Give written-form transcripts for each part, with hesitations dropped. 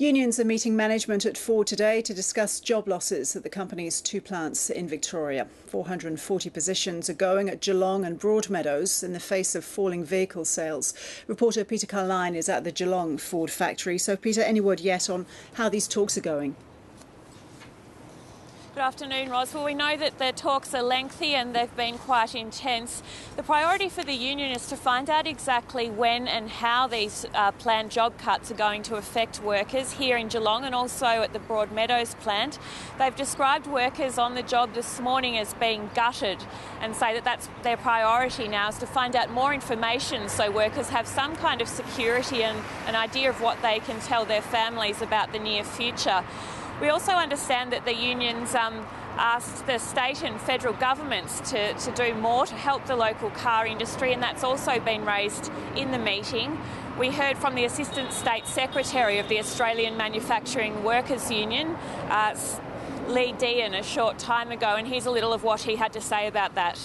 Unions are meeting management at Ford today to discuss job losses at the company's two plants in Victoria. 440 positions are going at Geelong and Broadmeadows in the face of falling vehicle sales. Reporter Peter Carline is at the Geelong Ford factory. So, Peter, any word yet on how these talks are going? Good afternoon, Ros. Well, we know that the talks are lengthy and they've been quite intense. The priority for the union is to find out exactly when and how these planned job cuts are going to affect workers here in Geelong and also at the Broadmeadows plant. They've described workers on the job this morning as being gutted and say that that's their priority now, is to find out more information so workers have some kind of security and an idea of what they can tell their families about the near future. We also understand that the unions asked the state and federal governments to do more to help the local car industry, and that's also been raised in the meeting. We heard from the Assistant State Secretary of the Australian Manufacturing Workers Union, Lee Dean, a short time ago, and here's a little of what he had to say about that.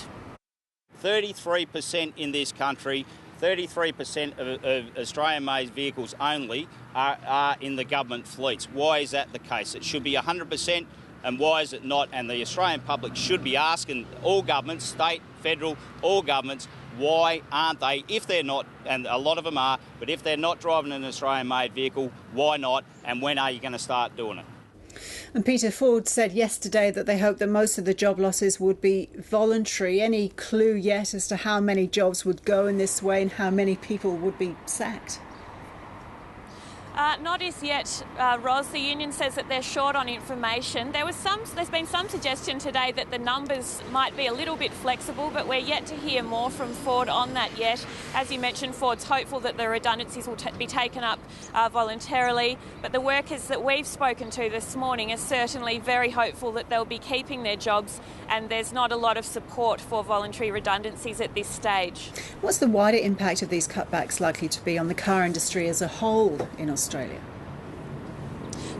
33% in this country, 33% of Australian-made vehicles only are in the government fleets. Why is that the case? It should be 100%, and why is it not? And the Australian public should be asking all governments, state, federal, all governments, why aren't they, if they're not, and a lot of them are, but if they're not driving an Australian-made vehicle, why not? And when are you going to start doing it? And Peter, Ford said yesterday that they hoped that most of the job losses would be voluntary. Any clue yet as to how many jobs would go in this way and how many people would be sacked? Not as yet, Ros. The union says that they're short on information. There's been some suggestion today that the numbers might be a little bit flexible, but we're yet to hear more from Ford on that yet. As you mentioned, Ford's hopeful that the redundancies will be taken up voluntarily, but the workers that we've spoken to this morning are certainly very hopeful that they'll be keeping their jobs, and there's not a lot of support for voluntary redundancies at this stage. What's the wider impact of these cutbacks likely to be on the car industry as a whole in Australia?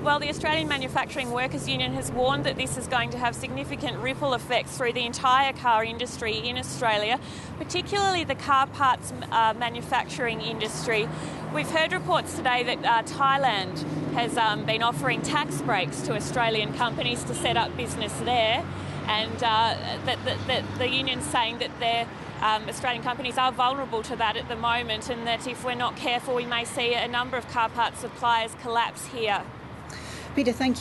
Well, the Australian Manufacturing Workers Union has warned that this is going to have significant ripple effects through the entire car industry in Australia, particularly the car parts manufacturing industry. We've heard reports today that Thailand has been offering tax breaks to Australian companies to set up business there, and that the union's saying that their Australian companies are vulnerable to that at the moment, and that if we're not careful we may see a number of car parts suppliers collapse here. Peter, thank you.